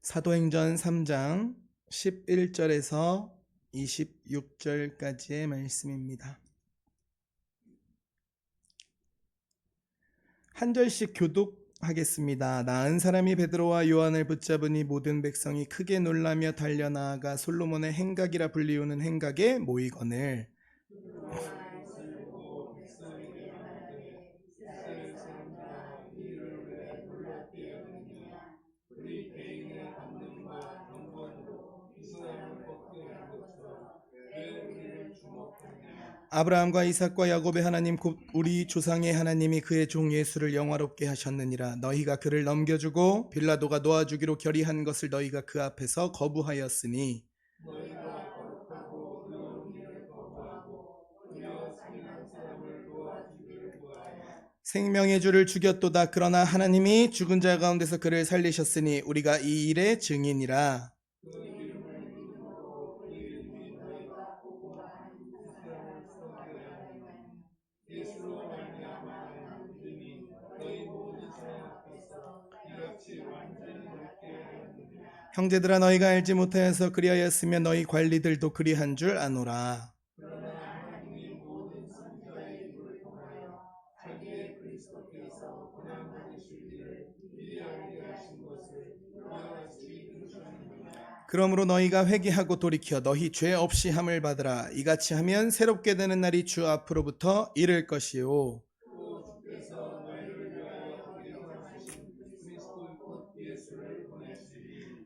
사도행전 3장 11절에서 26절까지의 말씀입니다. 한 절씩 교독하겠습니다. 나은 사람이 베드로와 요한을 붙잡으니 모든 백성이 크게 놀라며 달려나아가 솔로몬의 행각이라 불리우는 행각에 모이거늘 아브라함과 이삭과 야곱의 하나님 곧 우리 조상의 하나님이 그의 종 예수를 영화롭게 하셨느니라. 너희가 그를 넘겨주고 빌라도가 놓아주기로 결의한 것을 너희가 그 앞에서 거부하였으니 생명의 주를 죽였도다. 그러나 하나님이 죽은 자 가운데서 그를 살리셨으니 우리가 이 일의 증인이라. 형제들아, 너희가 알지 못하여서 그리하였으며 너희 관리들도 그리한 줄 아노라. 그러므로 너희가 회개하고 돌이켜 너희 죄 없이 함을 받으라. 이같이 하면 새롭게 되는 날이 주 앞으로부터 이를 것이요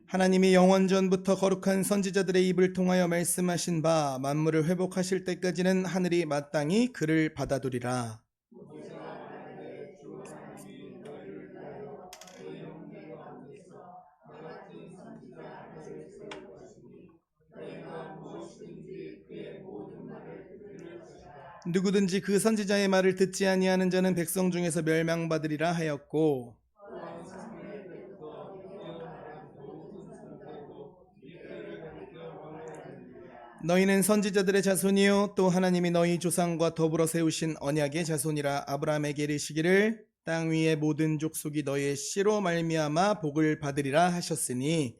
하나님이 영원전부터 거룩한 선지자들의 입을 통하여 말씀하신 바 만물을 회복하실 때까지는 하늘이 마땅히 그를 받아두리라. 누구든지 그 선지자의 말을 듣지 아니하는 자는 백성 중에서 멸망받으리라 하였고, 너희는 선지자들의 자손이요 또 하나님이 너희 조상과 더불어 세우신 언약의 자손이라. 아브라함에게 이르시기를 땅 위의 모든 족속이 너희의 씨로 말미암아 복을 받으리라 하셨으니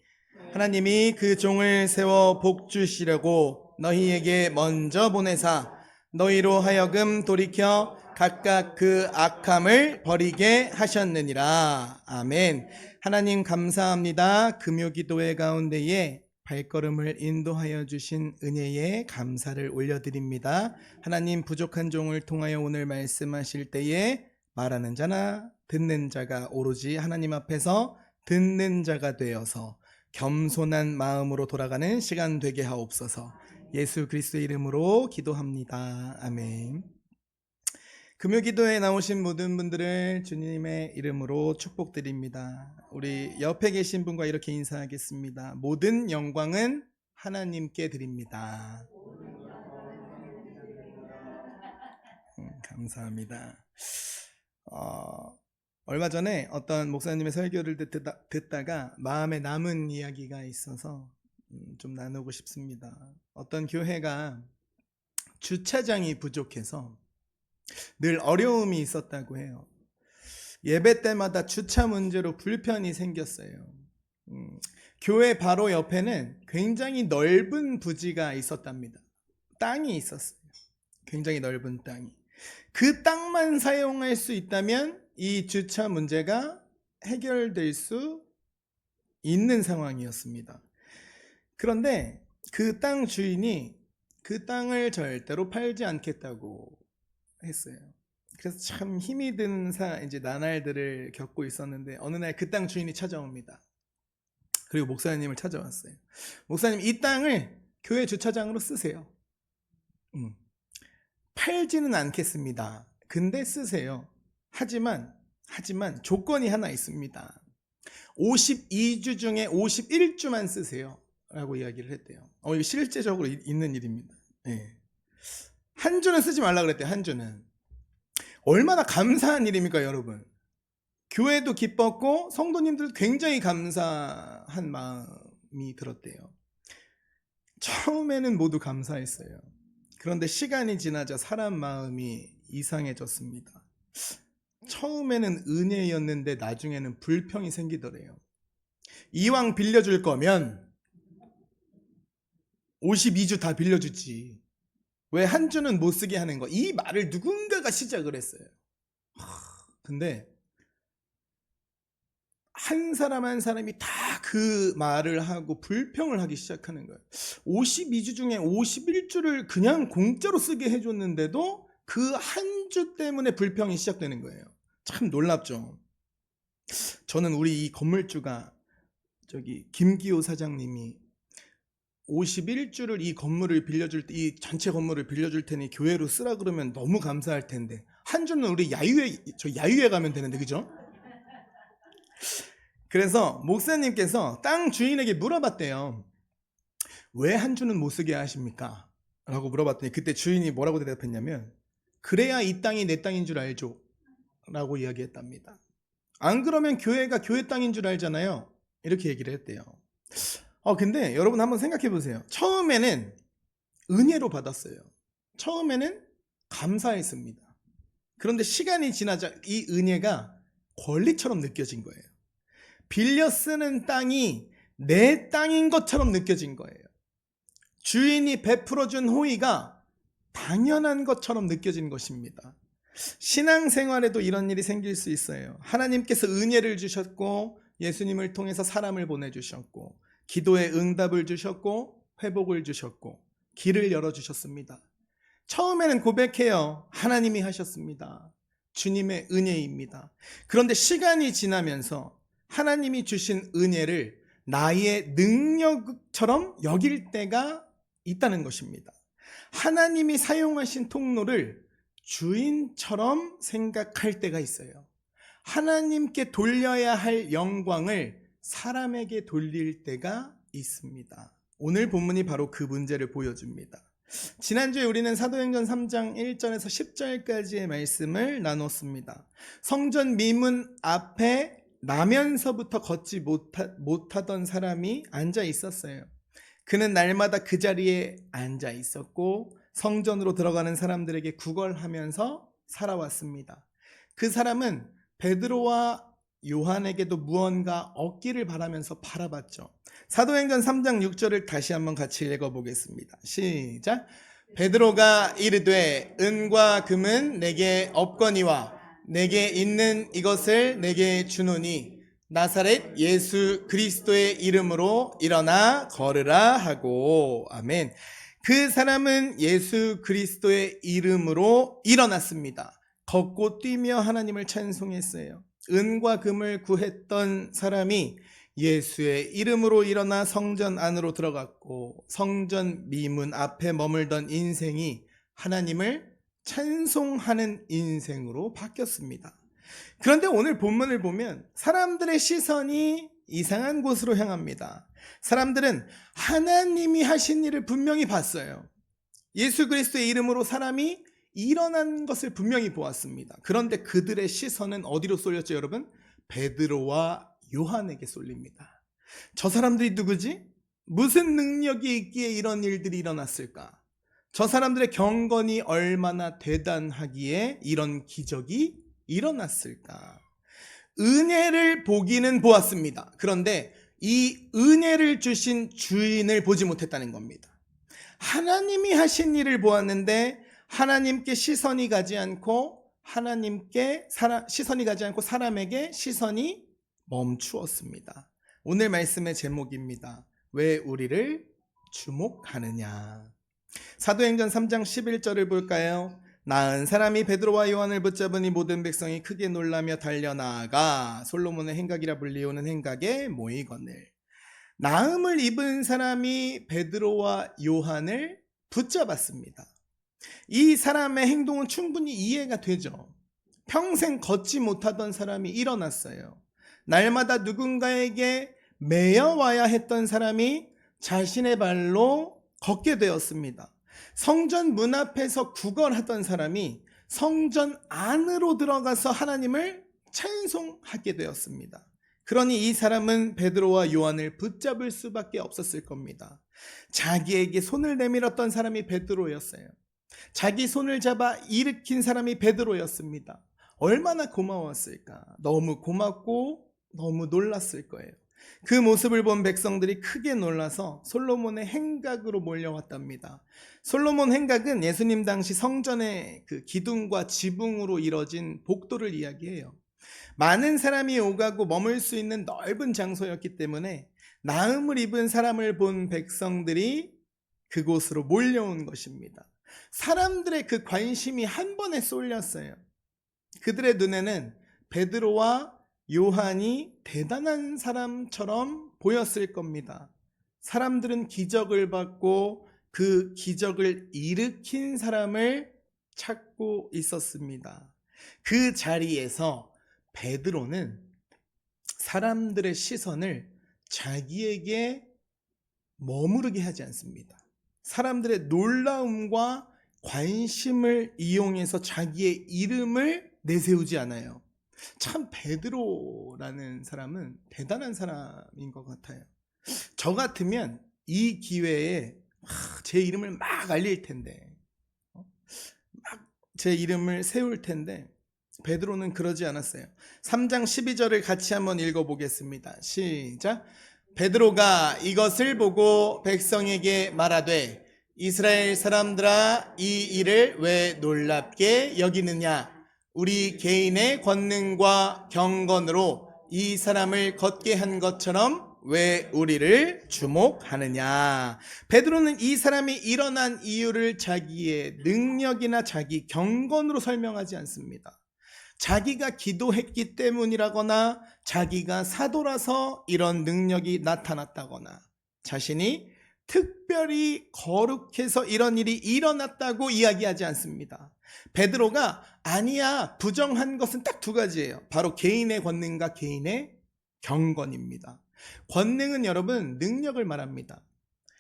하나님이 그 종을 세워 복 주시려고 너희에게 먼저 보내사 너희로 하여금 돌이켜 각각 그 악함을 버리게 하셨느니라. 아멘. 하나님 감사합니다. 금요기도회 가운데에 발걸음을 인도하여 주신 은혜에 감사를 올려드립니다. 하나님, 부족한 종을 통하여 오늘 말씀하실 때에 말하는 자나 듣는 자가 오로지 하나님 앞에서 듣는 자가 되어서 겸손한 마음으로 돌아가는 시간 되게 하옵소서. 예수 그리스도의 이름으로 기도합니다. 아멘. 금요기도에 나오신 모든 분들을 주님의 이름으로 축복드립니다. 우리 옆에 계신 분과 이렇게 인사하겠습니다. 모든 영광은 하나님께 드립니다. 감사합니다. 얼마 전에 어떤 목사님의 설교를 듣다가 마음에 남은 이야기가 있어서 좀 나누고 싶습니다. 어떤 교회가 주차장이 부족해서 늘 어려움이 있었다고 해요. 예배 때마다 주차 문제로 불편이 생겼어요. 교회 바로 옆에는 굉장히 넓은 부지가 있었답니다. 땅이 있었어요. 굉장히 넓은 땅이. 그 땅만 사용할 수 있다면 이 주차 문제가 해결될 수 있는 상황이었습니다. 그런데 그 땅 주인이 그 땅을 절대로 팔지 않겠다고 했어요. 그래서 참 힘이 든 이제 나날들을 겪고 있었는데 어느 날 그 땅 주인이 찾아옵니다. 그리고 목사님을 찾아왔어요. 목사님, 이 땅을 교회 주차장으로 쓰세요. 팔지는 않겠습니다. 근데 쓰세요. 하지만 조건이 하나 있습니다. 52주 중에 51주만 쓰세요 라고 이야기를 했대요. 이거 실제적으로 있는 일입니다. 네. 한 주는 쓰지 말라 그랬대요. 한 주는. 얼마나 감사한 일입니까, 여러분? 교회도 기뻤고 성도님들도 굉장히 감사한 마음이 들었대요. 처음에는 모두 감사했어요. 그런데 시간이 지나자 사람 마음이 이상해졌습니다. 처음에는 은혜였는데 나중에는 불평이 생기더래요. 이왕 빌려줄 거면 52주 다 빌려주지. 왜 한 주는 못 쓰게 하는 거? 이 말을 누군가가 시작을 했어요. 근데 한 사람 한 사람이 다 그 말을 하고 불평을 하기 시작하는 거예요. 52주 중에 51주를 그냥 공짜로 쓰게 해줬는데도 그 한 주 때문에 불평이 시작되는 거예요. 참 놀랍죠. 저는 우리 이 건물주가 김기호 사장님이 51주를 이 건물을 빌려줄 때, 이 전체 건물을 빌려줄 테니 교회로 쓰라 그러면 너무 감사할 텐데, 한 주는 우리 야유회 가면 되는데, 그죠? 그래서 목사님께서 땅 주인에게 물어봤대요. 왜 한 주는 못 쓰게 하십니까? 라고 물어봤더니 그때 주인이 뭐라고 대답했냐면, 그래야 이 땅이 내 땅인 줄 알죠 라고 이야기했답니다. 안 그러면 교회가 교회 땅인 줄 알잖아요. 이렇게 얘기를 했대요. 근데 여러분 한번 생각해 보세요. 처음에는 은혜로 받았어요. 처음에는 감사했습니다. 그런데 시간이 지나자 이 은혜가 권리처럼 느껴진 거예요. 빌려 쓰는 땅이 내 땅인 것처럼 느껴진 거예요. 주인이 베풀어준 호의가 당연한 것처럼 느껴진 것입니다. 신앙생활에도 이런 일이 생길 수 있어요. 하나님께서 은혜를 주셨고 예수님을 통해서 사람을 보내주셨고 기도에 응답을 주셨고 회복을 주셨고 길을 열어주셨습니다. 처음에는 고백해요. 하나님이 하셨습니다. 주님의 은혜입니다. 그런데 시간이 지나면서 하나님이 주신 은혜를 나의 능력처럼 여길 때가 있다는 것입니다. 하나님이 사용하신 통로를 주인처럼 생각할 때가 있어요. 하나님께 돌려야 할 영광을 사람에게 돌릴 때가 있습니다. 오늘 본문이 바로 그 문제를 보여줍니다. 지난주에 우리는 사도행전 3장 1절에서 10절까지의 말씀을 나눴습니다. 성전 미문 앞에 나면서부터 걷지 못하던 사람이 앉아 있었어요. 그는 날마다 그 자리에 앉아 있었고 성전으로 들어가는 사람들에게 구걸하면서 살아왔습니다. 그 사람은 베드로와 요한에게도 무언가 얻기를 바라면서 바라봤죠. 사도행전 3장 6절을 다시 한번 같이 읽어보겠습니다. 시작. 베드로가 이르되 은과 금은 내게 없거니와 내게 있는 이것을 내게 주노니 나사렛 예수 그리스도의 이름으로 일어나 걸으라 하고. 아멘. 그 사람은 예수 그리스도의 이름으로 일어났습니다. 걷고 뛰며 하나님을 찬송했어요. 은과 금을 구했던 사람이 예수의 이름으로 일어나 성전 안으로 들어갔고 성전 미문 앞에 머물던 인생이 하나님을 찬송하는 인생으로 바뀌었습니다. 그런데 오늘 본문을 보면 사람들의 시선이 이상한 곳으로 향합니다. 사람들은 하나님이 하신 일을 분명히 봤어요. 예수 그리스도의 이름으로 사람이 일어난 것을 분명히 보았습니다. 그런데 그들의 시선은 어디로 쏠렸죠, 여러분? 베드로와 요한에게 쏠립니다. 저 사람들이 누구지? 무슨 능력이 있기에 이런 일들이 일어났을까? 저 사람들의 경건이 얼마나 대단하기에 이런 기적이 일어났을까? 은혜를 보기는 보았습니다. 그런데 이 은혜를 주신 주인을 보지 못했다는 겁니다. 하나님이 하신 일을 보았는데 하나님께 시선이 가지 않고 사람에게 시선이 멈추었습니다. 오늘 말씀의 제목입니다. 왜 우리를 주목하느냐? 사도행전 3장 11절을 볼까요? 나은 사람이 베드로와 요한을 붙잡으니 모든 백성이 크게 놀라며 달려나가 솔로몬의 행각이라 불리우는 행각에 모이거늘. 나음을 입은 사람이 베드로와 요한을 붙잡았습니다. 이 사람의 행동은 충분히 이해가 되죠. 평생 걷지 못하던 사람이 일어났어요. 날마다 누군가에게 매여와야 했던 사람이 자신의 발로 걷게 되었습니다. 성전 문 앞에서 구걸하던 사람이 성전 안으로 들어가서 하나님을 찬송하게 되었습니다. 그러니 이 사람은 베드로와 요한을 붙잡을 수밖에 없었을 겁니다. 자기에게 손을 내밀었던 사람이 베드로였어요. 자기 손을 잡아 일으킨 사람이 베드로였습니다. 얼마나 고마웠을까? 너무 고맙고 너무 놀랐을 거예요. 그 모습을 본 백성들이 크게 놀라서 솔로몬의 행각으로 몰려왔답니다. 솔로몬 행각은 예수님 당시 성전의 그 기둥과 지붕으로 이뤄진 복도를 이야기해요. 많은 사람이 오가고 머물 수 있는 넓은 장소였기 때문에 나음을 입은 사람을 본 백성들이 그곳으로 몰려온 것입니다. 사람들의 그 관심이 한 번에 쏠렸어요. 그들의 눈에는 베드로와 요한이 대단한 사람처럼 보였을 겁니다. 사람들은 기적을 받고 그 기적을 일으킨 사람을 찾고 있었습니다. 그 자리에서 베드로는 사람들의 시선을 자기에게 머무르게 하지 않습니다. 사람들의 놀라움과 관심을 이용해서 자기의 이름을 내세우지 않아요. 참 베드로라는 사람은 대단한 사람인 것 같아요. 저 같으면 이 기회에 제 이름을 막 알릴 텐데, 막 제 이름을 세울 텐데, 베드로는 그러지 않았어요. 3장 12절을 같이 한번 읽어보겠습니다. 시작. 베드로가 이것을 보고 백성에게 말하되 이스라엘 사람들아 이 일을 왜 놀랍게 여기느냐? 우리 개인의 권능과 경건으로 이 사람을 걷게 한 것처럼 왜 우리를 주목하느냐? 베드로는 이 사람이 일어난 이유를 자기의 능력이나 자기 경건으로 설명하지 않습니다. 자기가 기도했기 때문이라거나 자기가 사도라서 이런 능력이 나타났다거나 자신이 특별히 거룩해서 이런 일이 일어났다고 이야기하지 않습니다. 베드로가 아니야 부정한 것은 딱 두 가지예요. 바로 개인의 권능과 개인의 경건입니다. 권능은 여러분 능력을 말합니다.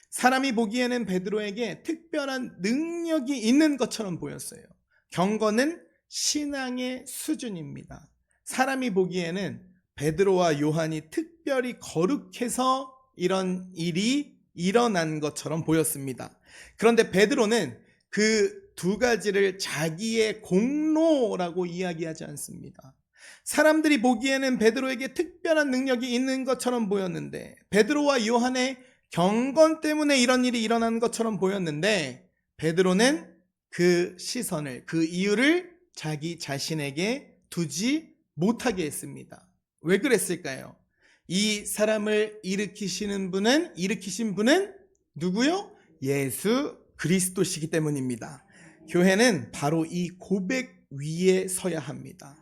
사람이 보기에는 베드로에게 특별한 능력이 있는 것처럼 보였어요. 경건은 신앙의 수준입니다. 사람이 보기에는 베드로와 요한이 특별히 거룩해서 이런 일이 일어난 것처럼 보였습니다. 그런데 베드로는 그 두 가지를 자기의 공로라고 이야기하지 않습니다. 사람들이 보기에는 베드로에게 특별한 능력이 있는 것처럼 보였는데, 베드로와 요한의 경건 때문에 이런 일이 일어난 것처럼 보였는데, 베드로는 그 시선을, 그 이유를 자기 자신에게 두지 못하게 했습니다. 왜 그랬을까요? 이 사람을 일으키신 분은 누구요? 예수 그리스도시기 때문입니다. 교회는 바로 이 고백 위에 서야 합니다.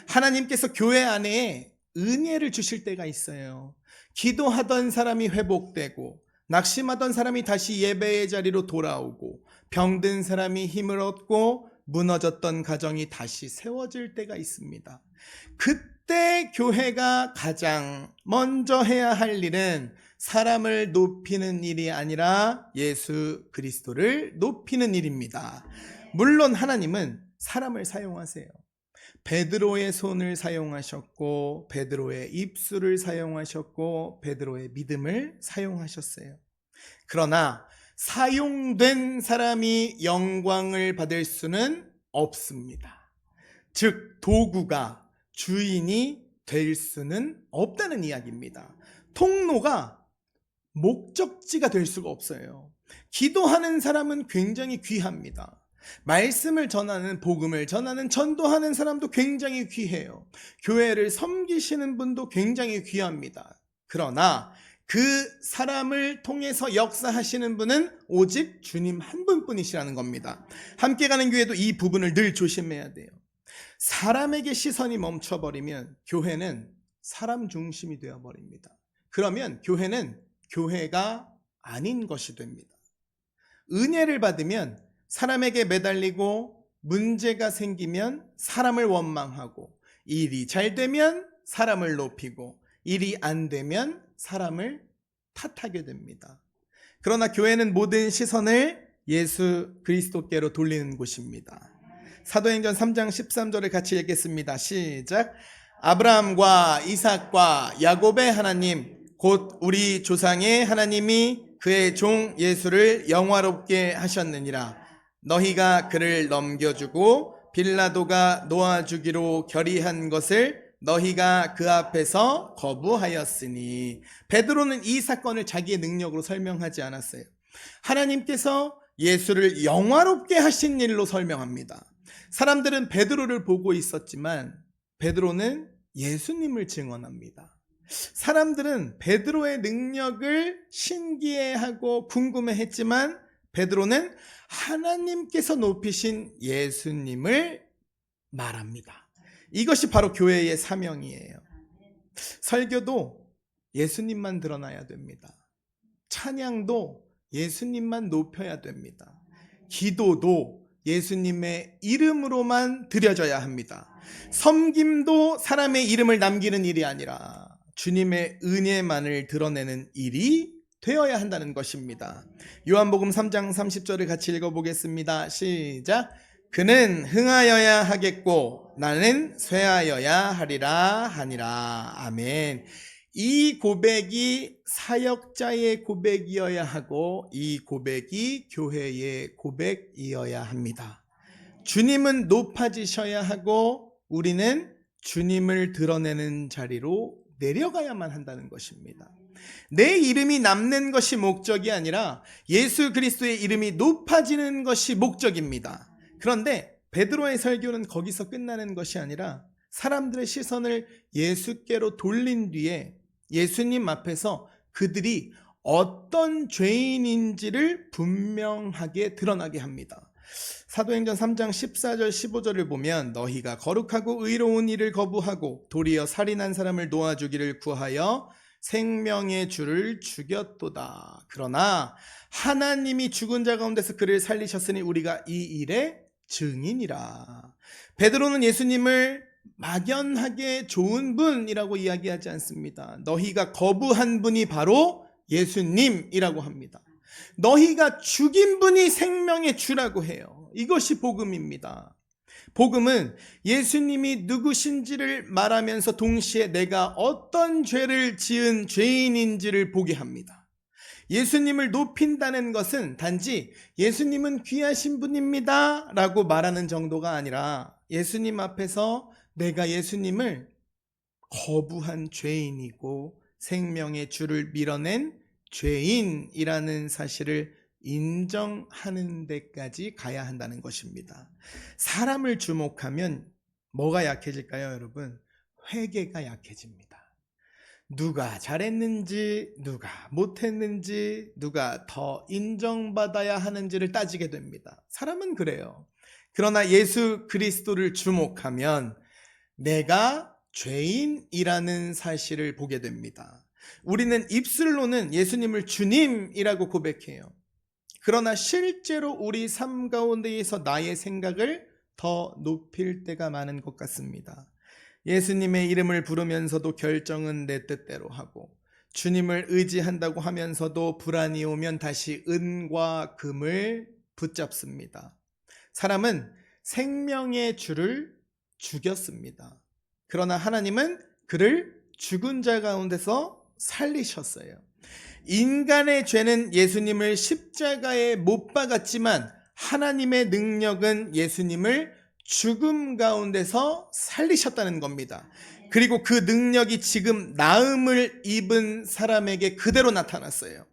하나님께서 교회 안에 은혜를 주실 때가 있어요. 기도하던 사람이 회복되고, 낙심하던 사람이 다시 예배의 자리로 돌아오고, 병든 사람이 힘을 얻고, 무너졌던 가정이 다시 세워질 때가 있습니다. 그때 교회가 가장 먼저 해야 할 일은 사람을 높이는 일이 아니라 예수 그리스도를 높이는 일입니다. 물론 하나님은 사람을 사용하세요. 베드로의 손을 사용하셨고, 베드로의 입술을 사용하셨고, 베드로의 믿음을 사용하셨어요. 그러나 사용된 사람이 영광을 받을 수는 없습니다. 즉 도구가 주인이 될 수는 없다는 이야기입니다. 통로가 목적지가 될 수가 없어요. 기도하는 사람은 굉장히 귀합니다. 말씀을 전하는, 복음을 전하는, 전도하는 사람도 굉장히 귀해요. 교회를 섬기시는 분도 굉장히 귀합니다. 그러나 그 사람을 통해서 역사하시는 분은 오직 주님 한 분뿐이시라는 겁니다. 함께 가는 교회도 이 부분을 늘 조심해야 돼요. 사람에게 시선이 멈춰버리면 교회는 사람 중심이 되어버립니다. 그러면 교회는 교회가 아닌 것이 됩니다. 은혜를 받으면 사람에게 매달리고, 문제가 생기면 사람을 원망하고, 일이 잘 되면 사람을 높이고, 일이 안 되면 사람을 탓하게 됩니다. 그러나 교회는 모든 시선을 예수 그리스도께로 돌리는 곳입니다. 사도행전 3장 13절을 같이 읽겠습니다. 시작. 아브라함과 이삭과 야곱의 하나님 곧 우리 조상의 하나님이 그의 종 예수를 영화롭게 하셨느니라. 너희가 그를 넘겨주고 빌라도가 놓아주기로 결의한 것을 너희가 그 앞에서 거부하였으니. 베드로는 이 사건을 자기의 능력으로 설명하지 않았어요. 하나님께서 예수를 영화롭게 하신 일로 설명합니다. 사람들은 베드로를 보고 있었지만 베드로는 예수님을 증언합니다. 사람들은 베드로의 능력을 신기해하고 궁금해했지만 베드로는 하나님께서 높이신 예수님을 말합니다. 이것이 바로 교회의 사명이에요. 설교도 예수님만 드러나야 됩니다. 찬양도 예수님만 높여야 됩니다. 기도도 예수님의 이름으로만 드려져야 합니다. 섬김도 사람의 이름을 남기는 일이 아니라 주님의 은혜만을 드러내는 일이 되어야 한다는 것입니다. 요한복음 3장 30절을 같이 읽어보겠습니다. 시작. 그는 흥하여야 하겠고 나는 쇠하여야 하리라 하니라. 아멘. 이 고백이 사역자의 고백이어야 하고 이 고백이 교회의 고백이어야 합니다. 주님은 높아지셔야 하고 우리는 주님을 드러내는 자리로 내려가야만 한다는 것입니다. 내 이름이 남는 것이 목적이 아니라 예수 그리스도의 이름이 높아지는 것이 목적입니다. 그런데 베드로의 설교는 거기서 끝나는 것이 아니라 사람들의 시선을 예수께로 돌린 뒤에 예수님 앞에서 그들이 어떤 죄인인지를 분명하게 드러나게 합니다. 사도행전 3장 14절 15절을 보면 너희가 거룩하고 의로운 일을 거부하고 도리어 살인한 사람을 놓아주기를 구하여 생명의 주를 죽였도다. 그러나 하나님이 죽은 자 가운데서 그를 살리셨으니 우리가 이 일의 증인이라. 베드로는 예수님을 막연하게 좋은 분이라고 이야기하지 않습니다. 너희가 거부한 분이 바로 예수님이라고 합니다. 너희가 죽인 분이 생명의 주라고 해요. 이것이 복음입니다. 복음은 예수님이 누구신지를 말하면서 동시에 내가 어떤 죄를 지은 죄인인지를 보게 합니다. 예수님을 높인다는 것은 단지 예수님은 귀하신 분입니다 라고 말하는 정도가 아니라 예수님 앞에서 내가 예수님을 거부한 죄인이고 생명의 주를 밀어낸 죄인이라는 사실을 인정하는 데까지 가야 한다는 것입니다. 사람을 주목하면 뭐가 약해질까요, 여러분? 회개가 약해집니다. 누가 잘했는지, 누가 못했는지, 누가 더 인정받아야 하는지를 따지게 됩니다. 사람은 그래요. 그러나 예수 그리스도를 주목하면 내가 죄인이라는 사실을 보게 됩니다. 우리는 입술로는 예수님을 주님이라고 고백해요. 그러나 실제로 우리 삶 가운데에서 나의 생각을 더 높일 때가 많은 것 같습니다. 예수님의 이름을 부르면서도 결정은 내 뜻대로 하고 주님을 의지한다고 하면서도 불안이 오면 다시 은과 금을 붙잡습니다. 사람은 생명의 주를 죽였습니다. 그러나 하나님은 그를 죽은 자 가운데서 살리셨어요. 인간의 죄는 예수님을 십자가에 못 박았지만 하나님의 능력은 예수님을 죽음 가운데서 살리셨다는 겁니다. 그리고 그 능력이 지금 나음을 입은 사람에게 그대로 나타났어요.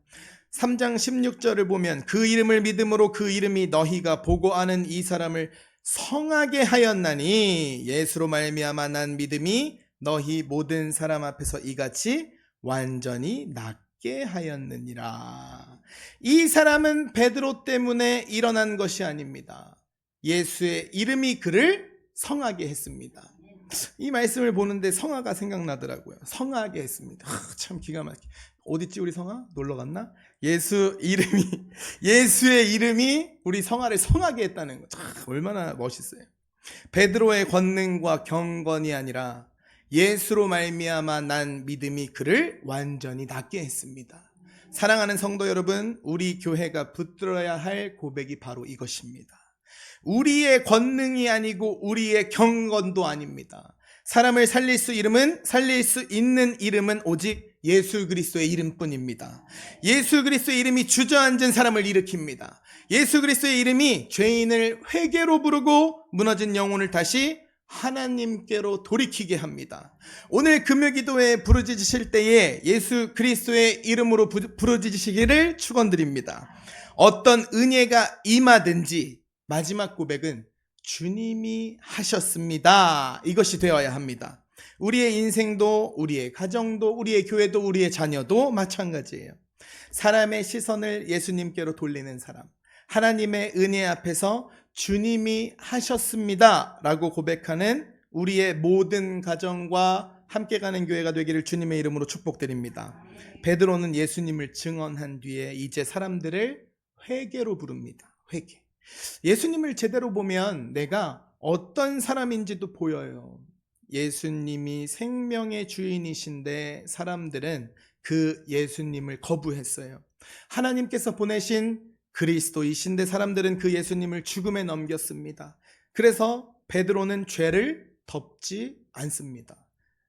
3장 16절을 보면 그 이름을 믿음으로 그 이름이 너희가 보고 아는 이 사람을 성하게 하였나니 예수로 말미암아 난 믿음이 너희 모든 사람 앞에서 이같이 완전히 낫게 하였느니라. 이 사람은 베드로 때문에 일어난 것이 아닙니다. 예수의 이름이 그를 성하게 했습니다. 이 말씀을 보는데 성화가 생각나더라고요. 성하게 했습니다. 참 기가 막히게. 어딨지 우리 성화? 놀러 갔나? 예수의 이름이 우리 성화를 성하게 했다는 거. 참 얼마나 멋있어요. 베드로의 권능과 경건이 아니라 예수로 말미암아 난 믿음이 그를 완전히 낫게 했습니다. 사랑하는 성도 여러분, 우리 교회가 붙들어야 할 고백이 바로 이것입니다. 우리의 권능이 아니고 우리의 경건도 아닙니다. 사람을 살릴 수 있는 이름은 오직 예수 그리스도의 이름뿐입니다. 예수 그리스도의 이름이 주저앉은 사람을 일으킵니다. 예수 그리스도의 이름이 죄인을 회개로 부르고 무너진 영혼을 다시 하나님께로 돌이키게 합니다. 오늘 금요기도에 부르짖으실 때에 예수 그리스도의 이름으로 부르짖으시기를 축원드립니다. 어떤 은혜가 임하든지 마지막 고백은 주님이 하셨습니다. 이것이 되어야 합니다. 우리의 인생도, 우리의 가정도, 우리의 교회도, 우리의 자녀도 마찬가지예요. 사람의 시선을 예수님께로 돌리는 사람, 하나님의 은혜 앞에서 주님이 하셨습니다 라고 고백하는 우리의 모든 가정과 함께 가는 교회가 되기를 주님의 이름으로 축복드립니다. 베드로는 예수님을 증언한 뒤에 이제 사람들을 회개로 부릅니다. 회개. 예수님을 제대로 보면 내가 어떤 사람인지도 보여요. 예수님이 생명의 주인이신데 사람들은 그 예수님을 거부했어요. 하나님께서 보내신 그리스도이신데 사람들은 그 예수님을 죽음에 넘겼습니다. 그래서 베드로는 죄를 덮지 않습니다.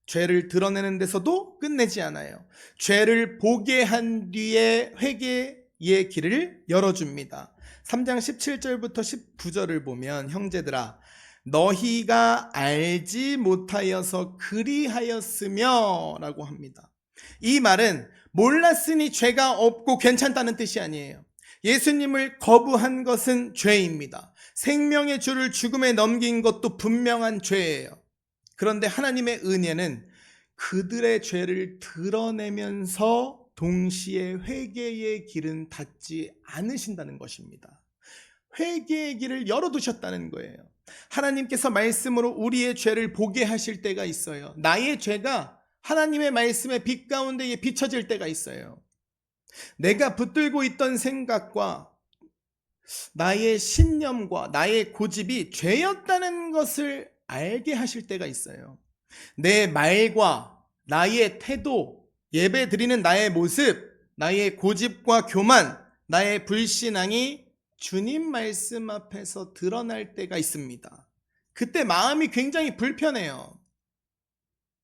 죄를 드러내는 데서도 끝내지 않아요. 죄를 보게 한 뒤에 회개의 길을 열어줍니다. 3장 17절부터 19절을 보면 형제들아 너희가 알지 못하여서 그리하였으며 라고 합니다. 이 말은 몰랐으니 죄가 없고 괜찮다는 뜻이 아니에요. 예수님을 거부한 것은 죄입니다. 생명의 주를 죽음에 넘긴 것도 분명한 죄예요. 그런데 하나님의 은혜는 그들의 죄를 드러내면서 동시에 회개의 길은 닫지 않으신다는 것입니다. 회개의 길을 열어두셨다는 거예요. 하나님께서 말씀으로 우리의 죄를 보게 하실 때가 있어요. 나의 죄가 하나님의 말씀의 빛 가운데에 비춰질 때가 있어요. 내가 붙들고 있던 생각과 나의 신념과 나의 고집이 죄였다는 것을 알게 하실 때가 있어요. 내 말과 나의 태도, 예배 드리는 나의 모습, 나의 고집과 교만, 나의 불신앙이 주님 말씀 앞에서 드러날 때가 있습니다. 그때 마음이 굉장히 불편해요.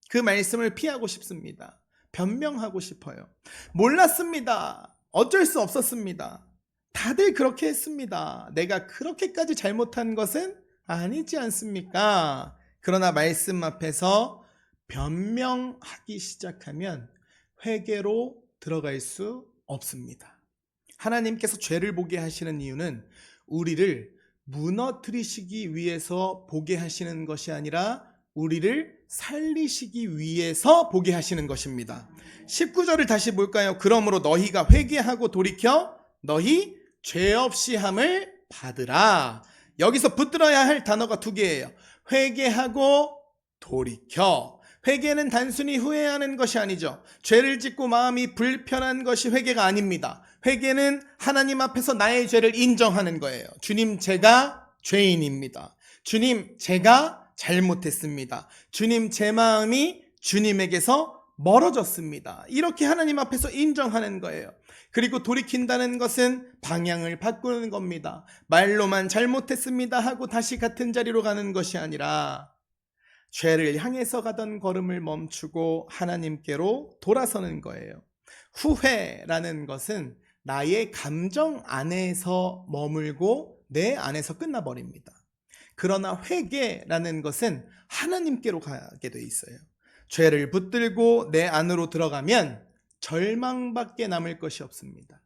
그 말씀을 피하고 싶습니다. 변명하고 싶어요. 몰랐습니다. 어쩔 수 없었습니다. 다들 그렇게 했습니다. 내가 그렇게까지 잘못한 것은 아니지 않습니까? 그러나 말씀 앞에서 변명하기 시작하면 회개로 들어갈 수 없습니다. 하나님께서 죄를 보게 하시는 이유는 우리를 무너뜨리시기 위해서 보게 하시는 것이 아니라 우리를 살리시기 위해서 보게 하시는 것입니다. 19절을 다시 볼까요? 그러므로 너희가 회개하고 돌이켜 너희 죄 없이 함을 받으라. 여기서 붙들어야 할 단어가 두 개예요. 회개하고 돌이켜. 회개는 단순히 후회하는 것이 아니죠. 죄를 짓고 마음이 불편한 것이 회개가 아닙니다. 회개는 하나님 앞에서 나의 죄를 인정하는 거예요. 주님, 제가 죄인입니다. 주님, 제가 잘못했습니다. 주님, 제 마음이 주님에게서 멀어졌습니다. 이렇게 하나님 앞에서 인정하는 거예요. 그리고 돌이킨다는 것은 방향을 바꾸는 겁니다. 말로만 잘못했습니다 하고 다시 같은 자리로 가는 것이 아니라 죄를 향해서 가던 걸음을 멈추고 하나님께로 돌아서는 거예요. 후회라는 것은 나의 감정 안에서 머물고 내 안에서 끝나버립니다. 그러나 회개라는 것은 하나님께로 가게 돼 있어요. 죄를 붙들고 내 안으로 들어가면 절망밖에 남을 것이 없습니다.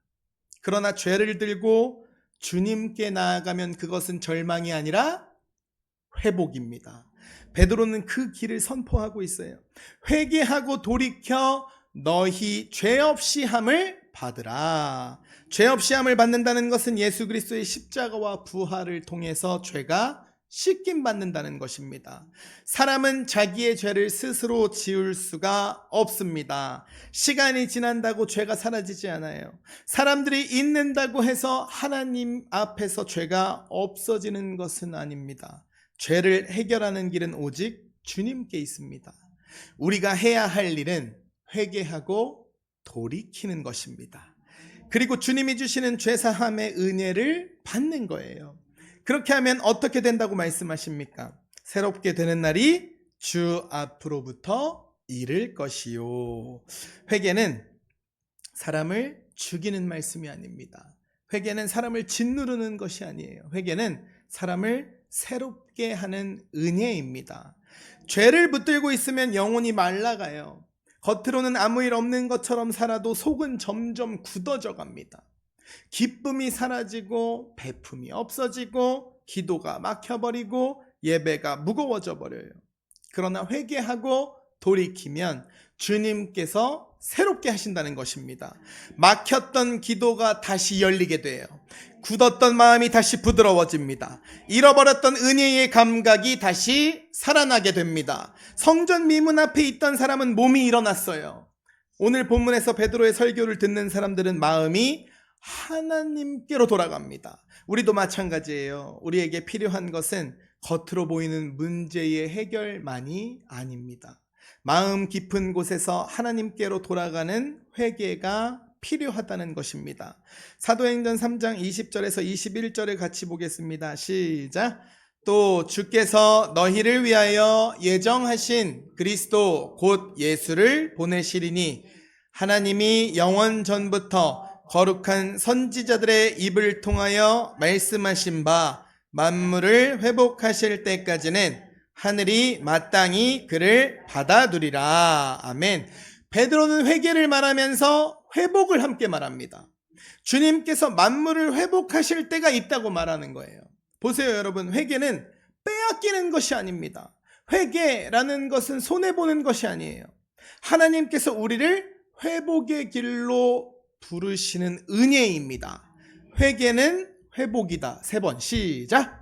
그러나 죄를 들고 주님께 나아가면 그것은 절망이 아니라 회복입니다. 베드로는 그 길을 선포하고 있어요. 회개하고 돌이켜 너희 죄 없이 함을 받으라. 죄 없이 함을 받는다는 것은 예수 그리스도의 십자가와 부활을 통해서 죄가 씻김 받는다는 것입니다. 사람은 자기의 죄를 스스로 지울 수가 없습니다. 시간이 지난다고 죄가 사라지지 않아요. 사람들이 잊는다고 해서 하나님 앞에서 죄가 없어지는 것은 아닙니다. 죄를 해결하는 길은 오직 주님께 있습니다. 우리가 해야 할 일은 회개하고 돌이키는 것입니다. 그리고 주님이 주시는 죄사함의 은혜를 받는 거예요. 그렇게 하면 어떻게 된다고 말씀하십니까? 새롭게 되는 날이 주 앞으로부터 이를 것이요. 회개는 사람을 죽이는 말씀이 아닙니다. 회개는 사람을 짓누르는 것이 아니에요. 회개는 사람을 새롭게 하는 은혜입니다. 죄를 붙들고 있으면 영혼이 말라가요. 겉으로는 아무 일 없는 것처럼 살아도 속은 점점 굳어져 갑니다. 기쁨이 사라지고 베품이 없어지고 기도가 막혀버리고 예배가 무거워져 버려요. 그러나 회개하고 돌이키면 주님께서 새롭게 하신다는 것입니다. 막혔던 기도가 다시 열리게 돼요. 굳었던 마음이 다시 부드러워집니다. 잃어버렸던 은혜의 감각이 다시 살아나게 됩니다. 성전 미문 앞에 있던 사람은 몸이 일어났어요. 오늘 본문에서 베드로의 설교를 듣는 사람들은 마음이 하나님께로 돌아갑니다. 우리도 마찬가지예요. 우리에게 필요한 것은 겉으로 보이는 문제의 해결만이 아닙니다. 마음 깊은 곳에서 하나님께로 돌아가는 회개가 필요하다는 것입니다. 사도행전 3장 20절에서 21절을 같이 보겠습니다. 시작. 또 주께서 너희를 위하여 예정하신 그리스도 곧 예수를 보내시리니 하나님이 영원 전부터 거룩한 선지자들의 입을 통하여 말씀하신 바 만물을 회복하실 때까지는 하늘이 마땅히 그를 받아두리라. 아멘. 베드로는 회개를 말하면서 회복을 함께 말합니다. 주님께서 만물을 회복하실 때가 있다고 말하는 거예요. 보세요, 여러분. 회개는 빼앗기는 것이 아닙니다. 회개라는 것은 손해보는 것이 아니에요. 하나님께서 우리를 회복의 길로 부르시는 은혜입니다. 회개는 회복이다. 3번 시작.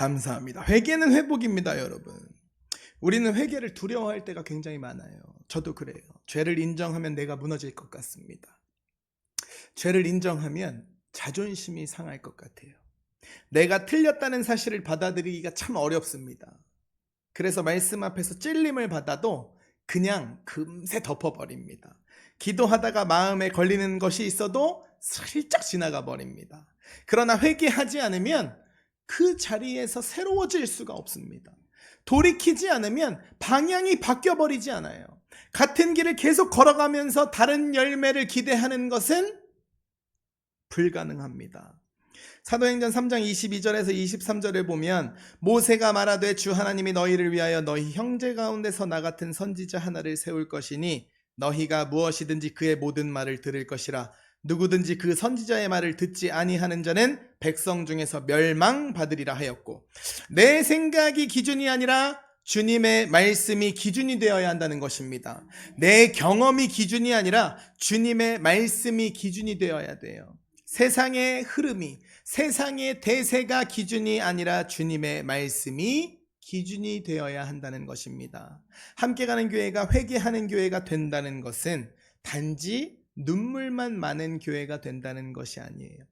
감사합니다. 회개는 회복입니다, 여러분. 우리는 회개를 두려워할 때가 굉장히 많아요. 저도 그래요. 죄를 인정하면 내가 무너질 것 같습니다. 죄를 인정하면 자존심이 상할 것 같아요. 내가 틀렸다는 사실을 받아들이기가 참 어렵습니다. 그래서 말씀 앞에서 찔림을 받아도 그냥 금세 덮어버립니다. 기도하다가 마음에 걸리는 것이 있어도 슬쩍 지나가 버립니다. 그러나 회개하지 않으면 그 자리에서 새로워질 수가 없습니다. 돌이키지 않으면 방향이 바뀌어버리지 않아요. 같은 길을 계속 걸어가면서 다른 열매를 기대하는 것은 불가능합니다. 사도행전 3장 22절에서 23절을 보면 모세가 말하되 주 하나님이 너희를 위하여 너희 형제 가운데서 나 같은 선지자 하나를 세울 것이니 너희가 무엇이든지 그의 모든 말을 들을 것이라. 누구든지 그 선지자의 말을 듣지 아니하는 자는 백성 중에서 멸망받으리라 하였고, 내 생각이 기준이 아니라 주님의 말씀이 기준이 되어야 한다는 것입니다. 내 경험이 기준이 아니라 주님의 말씀이 기준이 되어야 돼요. 세상의 흐름이, 세상의 대세가 기준이 아니라 주님의 말씀이 기준이 되어야 한다는 것입니다. 함께 가는 교회가 회개하는 교회가 된다는 것은 단지 눈물만 많은 교회가 된다는 것이 아니에요.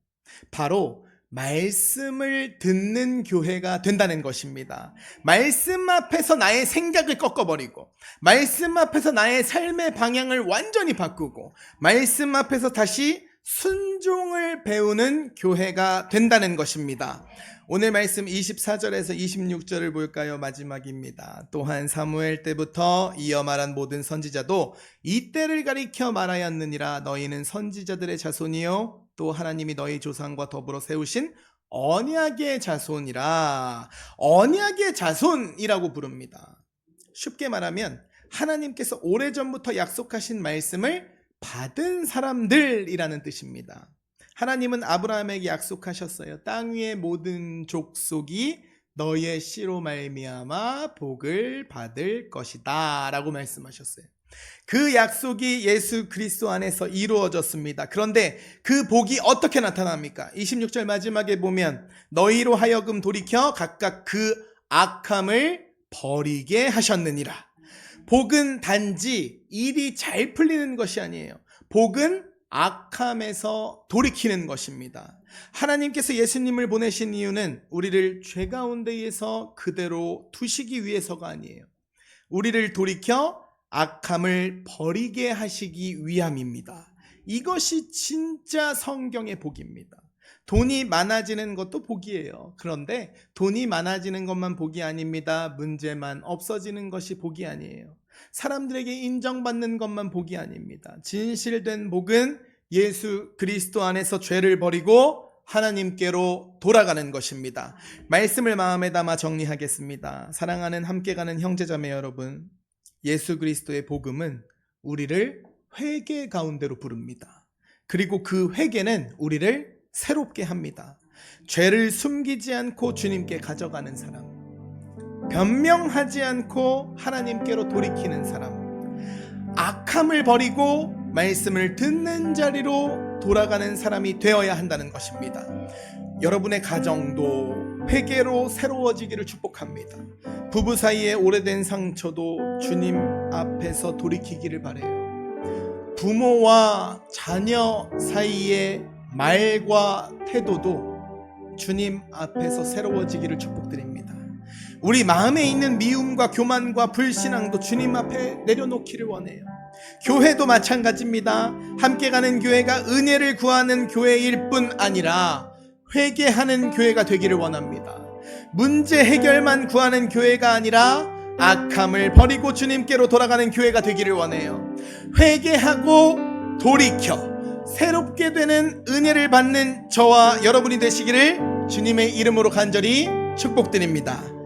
바로 말씀을 듣는 교회가 된다는 것입니다. 말씀 앞에서 나의 생각을 꺾어버리고, 말씀 앞에서 나의 삶의 방향을 완전히 바꾸고, 말씀 앞에서 다시 순종을 배우는 교회가 된다는 것입니다. 오늘 말씀 24절에서 26절을 볼까요? 마지막입니다. 또한 사무엘 때부터 이어 말한 모든 선지자도 이때를 가리켜 말하였느니라. 너희는 선지자들의 자손이요 또 하나님이 너희 조상과 더불어 세우신 언약의 자손이라. 언약의 자손이라고 부릅니다. 쉽게 말하면 하나님께서 오래전부터 약속하신 말씀을 받은 사람들이라는 뜻입니다. 하나님은 아브라함에게 약속하셨어요. 땅 위의 모든 족속이 너의 씨로 말미암아 복을 받을 것이다 라고 말씀하셨어요. 그 약속이 예수 그리스도 안에서 이루어졌습니다. 그런데 그 복이 어떻게 나타납니까? 26절 마지막에 보면 너희로 하여금 돌이켜 각각 그 악함을 버리게 하셨느니라. 복은 단지 일이 잘 풀리는 것이 아니에요. 복은 악함에서 돌이키는 것입니다. 하나님께서 예수님을 보내신 이유는 우리를 죄 가운데에서 그대로 두시기 위해서가 아니에요. 우리를 돌이켜 악함을 버리게 하시기 위함입니다. 이것이 진짜 성경의 복입니다. 돈이 많아지는 것도 복이에요. 그런데 돈이 많아지는 것만 복이 아닙니다. 문제만 없어지는 것이 복이 아니에요. 사람들에게 인정받는 것만 복이 아닙니다. 진실된 복은 예수 그리스도 안에서 죄를 버리고 하나님께로 돌아가는 것입니다. 말씀을 마음에 담아 정리하겠습니다. 사랑하는 함께 가는 형제자매 여러분, 예수 그리스도의 복음은 우리를 회개 가운데로 부릅니다. 그리고 그 회개는 우리를 새롭게 합니다. 죄를 숨기지 않고 주님께 가져가는 사람, 변명하지 않고 하나님께로 돌이키는 사람, 악함을 버리고 말씀을 듣는 자리로 돌아가는 사람이 되어야 한다는 것입니다. 여러분의 가정도 회개로 새로워지기를 축복합니다. 부부 사이에 오래된 상처도 주님 앞에서 돌이키기를 바라요. 부모와 자녀 사이의 말과 태도도 주님 앞에서 새로워지기를 축복드립니다. 우리 마음에 있는 미움과 교만과 불신앙도 주님 앞에 내려놓기를 원해요. 교회도 마찬가지입니다. 함께 가는 교회가 은혜를 구하는 교회일 뿐 아니라 회개하는 교회가 되기를 원합니다. 문제 해결만 구하는 교회가 아니라 악함을 버리고 주님께로 돌아가는 교회가 되기를 원해요. 회개하고 돌이켜 새롭게 되는 은혜를 받는 저와 여러분이 되시기를 주님의 이름으로 간절히 축복드립니다.